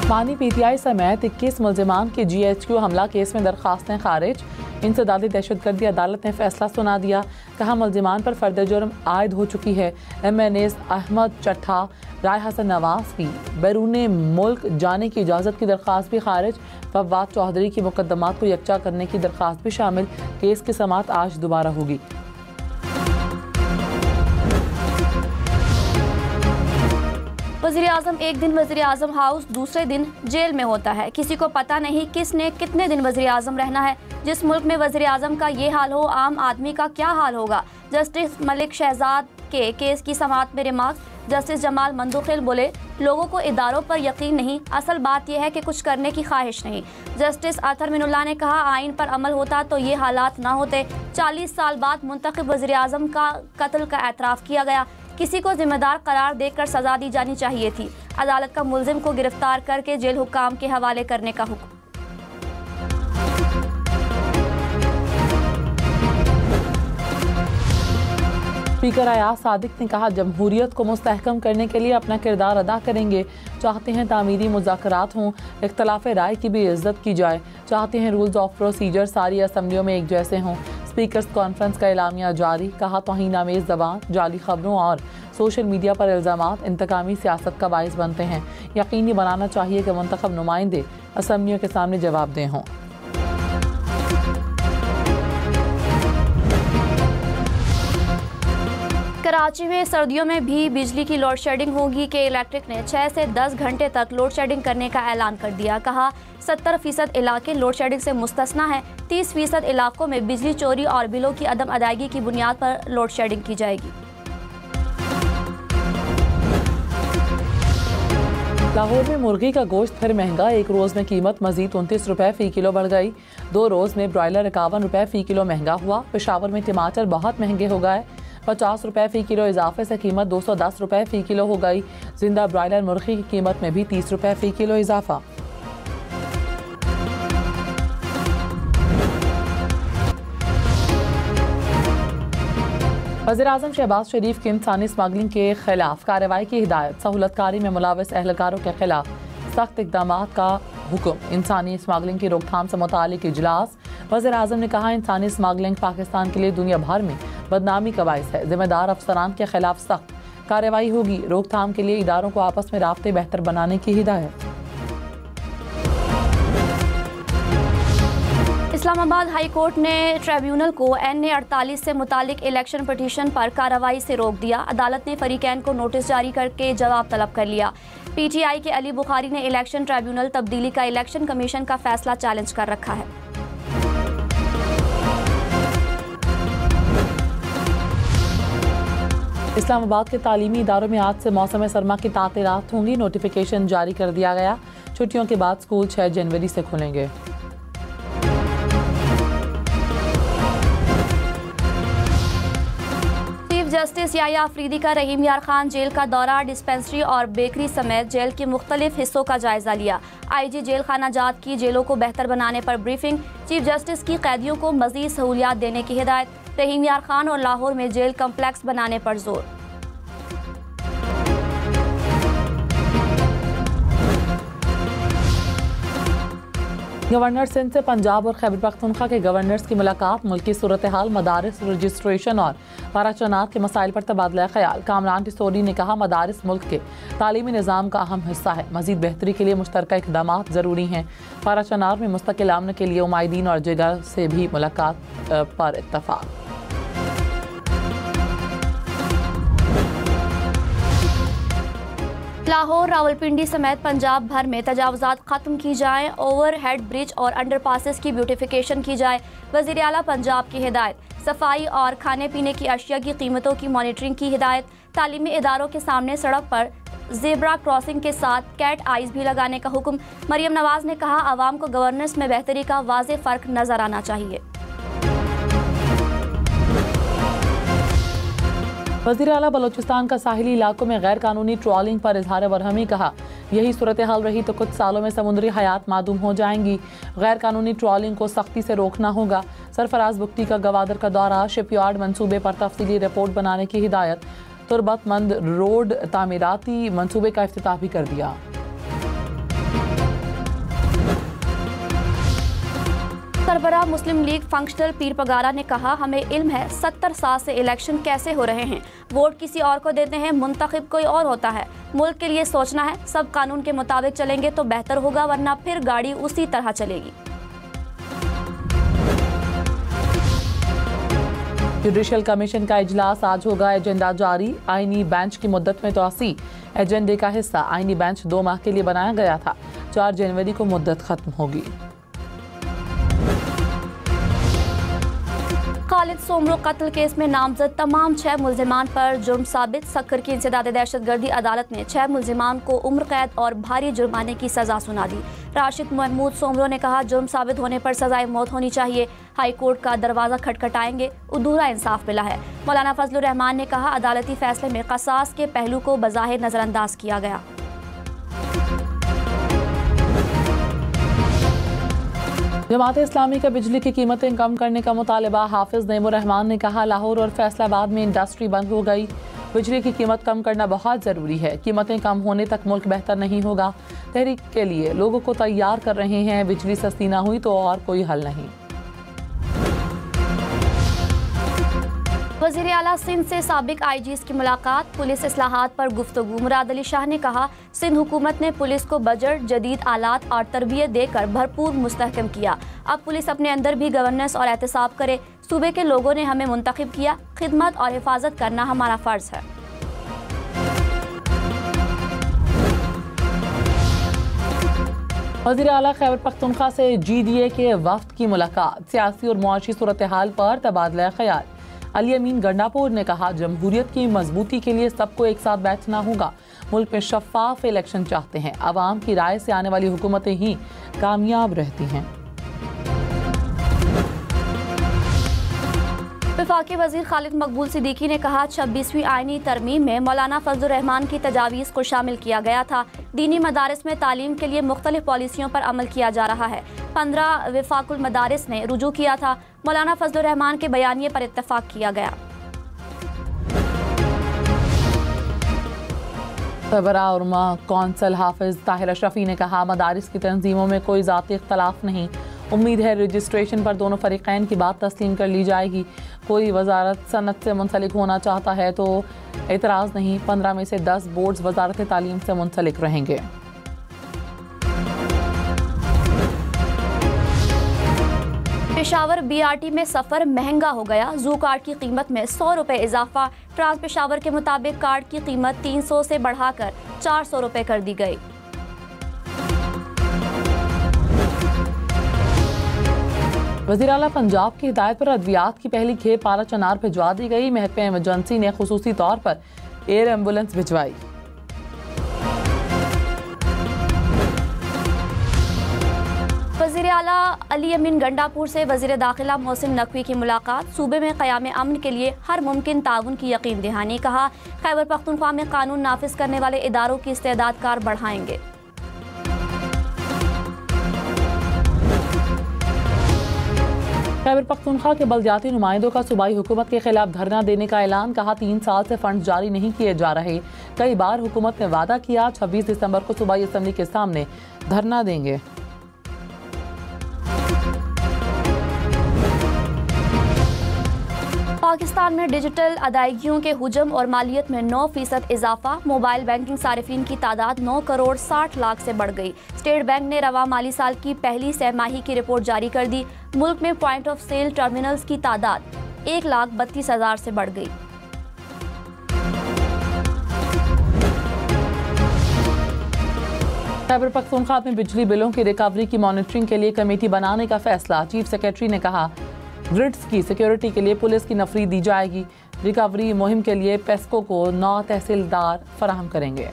उस्मानी PTI समेत 21 मुल्जिमान की GHQ हमला केस में दरखास्तें खारिज। इंसदादी दहशतगर्दी अदालत ने फैसला सुना दिया। कहा मुल्जिमान पर फर्द जुर्म आयद हो चुकी है। MNAs अहमद चट्ठा, राय हसन नवाज की बैरून मुल्क जाने की इजाज़त की दरख्वास्त भी खारिज। फवाद चौधरी की मुकदमात को यकजा करने की दरख्वास्त भी शामिल। केस की समाअत आज दोबारा होगी। वज़ीर-ए-आज़म एक दिन वज़ीर-ए-आज़म हाउस, दूसरे दिन जेल में होता है। किसी को पता नहीं किसने कितने दिन वज़ीर-ए-आज़म रहना है। जिस मुल्क में वज़ीर-ए-आज़म का ये हाल हो, आम आदमी का क्या हाल होगा। जस्टिस मलिक शहजाद के केस की समाअत में रिमार्क्स। जस्टिस जमाल मंदुखिल बोले, लोगों को इदारों पर यकीन नहीं, असल बात यह है कि कुछ करने की ख्वाहिश नहीं। जस्टिस अतहर मिनुल्लाह ने कहा, आइन पर अमल होता तो ये हालात ना होते। 40 साल बाद मुंतखब वज़ीर-ए-आज़म का कत्ल का एतराफ़ किया गया। किसी को जिम्मेदार करार देकर सजा दी जानी चाहिए थी। अदालत का मुल्जिम को गिरफ्तार करके जेल हुक्काम के हवाले करने का हुक्म। स्पीकर अयाज सादिक ने कहा, जमहूरियत को मुस्तहकम करने के लिए अपना किरदार अदा करेंगे। चाहते हैं तामीरी मुज़ाकरात हों, इख्तलाफ राय की भी इज्जत की जाए। चाहते हैं रूल्स ऑफ प्रोसीजर सारी असम्बलियों में एक जैसे हों। स्पीकर्स कॉन्फ्रेंस का एलामिया जारी। कहा, तौहीन-आमेज़ ज़बान, जाली खबरों और सोशल मीडिया पर इल्ज़ामात इंतकामी सियासत का बाइस बनते हैं। यकीनी बनाना चाहिए कि मुंतखब नुमाइंदे असम्बलियों के सामने जवाबदेह हों। कराची में सर्दियों में भी बिजली की लोड शेडिंग होगी। के इलेक्ट्रिक ने 6 से 10 घंटे तक लोड शेडिंग करने का ऐलान कर दिया। कहा, 70% इलाके लोड शेडिंग से मुस्तस्ना है। 30% इलाकों में बिजली चोरी और बिलों की अदम अदायगी की बुनियाद पर लोड शेडिंग की जाएगी। लाहौर में मुर्गी का गोश्त फिर महंगा। एक रोज़ में कीमत मजीद 29 रुपये फ़ी किलो बढ़ गई। 2 रोज़ में ब्रॉयलर 51 रुपये फ़ी किलो महंगा हुआ। पेशावर में टमाटर बहुत महंगे हो गए। 50 रुपये फ़ी किलो इजाफे से कीमत 210 रुपये फ़ी किलो हो गई। जिंदा ब्रॉयलर मुर्गी की कीमत में भी 30 रुपये फ़ी किलो इजाफा। वज़ीर-ए-आज़म शहबाज शरीफ की इंसानी स्मगलिंग के खिलाफ कार्रवाई की हिदायत। सहूलतकारी में मुलविस अहलकारों के खिलाफ सख्त इक़दाम का हुक्म। इंसानी स्मगलिंग की रोकथाम से मुतालिक इजलास। वज़ीर-ए-आज़म ने कहा, इंसानी स्मगलिंग पाकिस्तान के लिए दुनिया भर में बदनामी का बाइस है। जिम्मेदार अफसरान के खिलाफ सख्त कार्रवाई होगी। रोकथाम के लिए इदारों को आपस में राब्ते बेहतर बनाने की हिदायत। इस्लामाबाद हाई कोर्ट ने ट्रिब्यूनल को NA 48 से मुतालिक इलेक्शन पटिशन पर कार्रवाई से रोक दिया। अदालत ने फरीकैन को नोटिस जारी करके जवाब तलब कर लिया। PTI के अली बुखारी ने इलेक्शन ट्रिब्यूनल तब्दीली का इलेक्शन कमीशन का फैसला चैलेंज कर रखा है। इस्लामाबाद के तालीमी इदारों में आज से मौसम सरमा की तातीरात होंगी। नोटिफिकेशन जारी कर दिया गया। छुट्टियों के बाद स्कूल 6 जनवरी से खुलेंगे। जस्टिस याया अफरीदी का रहीम यार खान जेल का दौरा। डिस्पेंसरी और बेकरी समेत जेल के मुख्तलिफ हिस्सों का जायजा लिया। IG जेल खाना जात की जेलों को बेहतर बनाने पर ब्रीफिंग। चीफ जस्टिस की कैदियों को मजीद सहूलियात देने की हिदायत। रहीम यार खान और लाहौर में जेल कम्प्लेक्स बनाने पर जोर। गवर्नर सिंध से पंजाब और खैबर पख्तूनख्वा के गवर्नर्स की मुलाकात। मुल्की सूरत हाल, मदारिस, रजिस्ट्रेशन और फराचनात के मसाइल पर तबादला ख्याल। कामरान टिसोरी ने कहा, मदारिस मुल्क के तालीमी निज़ाम का अहम हिस्सा है। मजीद बेहतरी के लिए मुश्तरका इक़दामात ज़रूरी हैं। फराचनात में मुस्तकिल अमन के लिए उमाइदीन और जिगर से भी मुलाकात पर इत्तफाक। लाहौर, रावलपिंडी समेत पंजाब भर में तजावुज़ात ख़त्म की जाएँ। ओवर हेड ब्रिज और अंडरपासेस की ब्यूटिफिकेशन की जाए। वज़ीर आला पंजाब की हिदायत। सफाई और खाने पीने की अशिया की कीमतों की मॉनिटरिंग की हिदायत। तालीमी इदारों के सामने सड़क पर ज़ेब्रा क्रॉसिंग के साथ कैट आइज भी लगाने का हुक्म। मरियम नवाज ने कहा, आवाम को गवर्नेंस में बेहतरी का वाज़ेह फ़र्क नज़र आना चाहिए। वज़ीर आला बलोचिस्तान का साहिली इलाकों में गैर कानूनी ट्रॉलिंग पर इजहार बरहमी। कहा, यही सूरत हाल रही तो कुछ सालों में समुद्री हयात मादूम हो जाएंगी। गैर कानूनी ट्रॉलिंग को सख्ती से रोकना होगा। सरफराज बुख्ती का गवादर का दौरा। शिपयार्ड मंसूबे पर तफसीली रिपोर्ट बनाने की हिदायत। तुरबतमंद रोड तामीराती मंसूबे का इफ्तिताह भी कर दिया। सरबराह मुस्लिम लीग फंक्शनल पीर पगारा ने कहा, हमें इल्म है 70 साल से इलेक्शन कैसे हो रहे हैं, वोट किसी और को देते हैं, मुंतखब कोई और होता है। मुल्क के लिए सोचना है, सब कानून के मुताबिक चलेंगे तो बेहतर होगा, वरना फिर गाड़ी उसी तरह चलेगी। जुडिशल कमीशन का इजलास आज होगा, एजेंडा जारी। आईनी बेंच की मुद्दत में तोसी। एजेंडे का हिस्सा आईनी बेंच 2 माह के लिए बनाया गया था। 4 जनवरी को मुद्दत खत्म होगी। खालिद सोमरो कत्ल केस में नामजद तमाम 6 मुल्जिमान पर जुर्म साबित। सक्कर की इंसदाद दहशतगर्दी अदालत ने 6 मुल्जिमान को उम्र कैद और भारी जुर्माने की सजा सुना दी। राशिद महमूद सोमरो ने कहा, जुर्म साबित होने पर सजाए मौत होनी चाहिए। हाई कोर्ट का दरवाजा खटखटाएंगे, अधूरा इंसाफ मिला है। मौलाना फजलुर रहमान ने कहा, अदालती फैसले में कसास के पहलू को बज़ाहिर नजरअंदाज किया गया। जमात इस्लामी का बिजली की कीमतें कम करने का मुतालबा। हाफिज नईमुर रहमान ने कहा, लाहौर और फैसलाबाद में इंडस्ट्री बंद हो गई, बिजली की कीमत कम करना बहुत ज़रूरी है। कीमतें कम होने तक मुल्क बेहतर नहीं होगा। तहरीक के लिए लोगों को तैयार कर रहे हैं, बिजली सस्ती ना हुई तो और कोई हल नहीं। वज़ीर आला सिंध से साबिक आईजीज़ की मुलाकात। पुलिस इस्लाहात पर गुफ्तगू। मुराद अली शाह ने कहा, सिंध हुकूमत ने पुलिस को बजट, जदीद आलात और तरबियत देकर भरपूर मुस्तहकम किया। अब पुलिस अपने अंदर भी गवर्नेंस और एहतसाब करे। सूबे के लोगों ने हमें मुंतखब किया, खिदमत और हिफाजत करना हमारा फ़र्ज़ है। वज़ीर आला खैबर पख्तूनख्वा से GDA के वफ्द की मुलाकात। सियासी और मुआशी सूरत हाल पर तबादला ख्याल। अली अमीन गंडापुर ने कहा, जमहूरियत की मजबूती के लिए सबको एक साथ बैठना होगा। मुल्क में शफाफ इलेक्शन चाहते हैं, आवाम की राय से आने वाली हुकूमतें ही कामयाब रहती हैं। वफाकी वज़ीर खालिद मकबूल सिद्दीकी ने कहा, 26वीं आईनी तरमीम में मौलाना फजलुर रहमान की तजावीज़ को शामिल किया गया था। दीनी मदारिस में तालीम के लिए मुख्तलिफ पॉलिसियों पर अमल किया जा रहा है। 15 वफाकुल मदारिस ने रुजू किया था। मौलाना फजलुर रहमान के बयानिए पर इत्तफाक किया गया। सरबराह उर्मा कौंसल हाफिज ताहिर अशरफी ने कहा, मदारिस की तंजीमों में कोई ज़ाती इख्तलाफ नहीं। उम्मीद है रजिस्ट्रेशन पर दोनों फरीक़ैन की बात तस्लीम कर ली जाएगी। कोई वजारत सनत से मुंसलिक होना चाहता है तो एतराज़ नहीं। 15 में से 10 बोर्ड्स वजारत तालीम से मुंसलिक रहेंगे। पेशावर BRT में सफ़र महंगा हो गया। जू कार्ड की कीमत में 100 रुपये इजाफा। ट्रांस पेशावर के मुताबिक कार्ड की कीमत 300 से बढ़ाकर 400 रुपये कर दी गई। वज़ीर आला पंजाब की हिदायत पर अद्वियात की पहली खेप पारा चनार भिजवा दी गई। महकमे इमरजेंसी ने खुसूसी तौर पर एयर एम्बुलेंस भिजवाई। वज़ीर आला अली अमीन गंडापुर से वज़ीर दाखिला मोहसिन नकवी की मुलाकात। सूबे में क़याम अमन के लिए हर मुमकिन ताउन की यकीन दहानी। कहा, खैबर पख्तूनख्वा में कानून नाफिज करने वाले इदारों की इस्तेदाद कार बढ़ाएंगे। खैबर पख्तूनख्वा के बलदियाती नुमाइंदों का सूबाई हुकूमत के खिलाफ धरना देने का ऐलान। कहा, 3 साल से फंड जारी नहीं किए जा रहे। कई बार हुकूमत ने वादा किया 26 दिसंबर को सूबाई असम्बली के सामने धरना देंगे। पाकिस्तान में डिजिटल अदायगियों के हुजम और मालियत में 9% इजाफा। मोबाइल बैंकिंग सारिफिन की तादाद 9 करोड़ 60 लाख से बढ़ गई। स्टेट बैंक ने रवा माली साल की पहली सहमाही की रिपोर्ट जारी कर दी। मुल्क में पॉइंट ऑफ सेल टर्मिनल्स की तादाद 1,32,000 से बढ़ गई। खैबर पख्तूनख्वा में बिजली बिलों की रिकवरी की मॉनिटरिंग के लिए कमेटी बनाने का फैसला। चीफ सेक्रेटरी ने कहा, ग्रिड्स की सिक्योरिटी के लिए पुलिस की नफरी दी जाएगी। रिकवरी मुहिम के लिए पेस्को को 9 तहसीलदार फराहम करेंगे।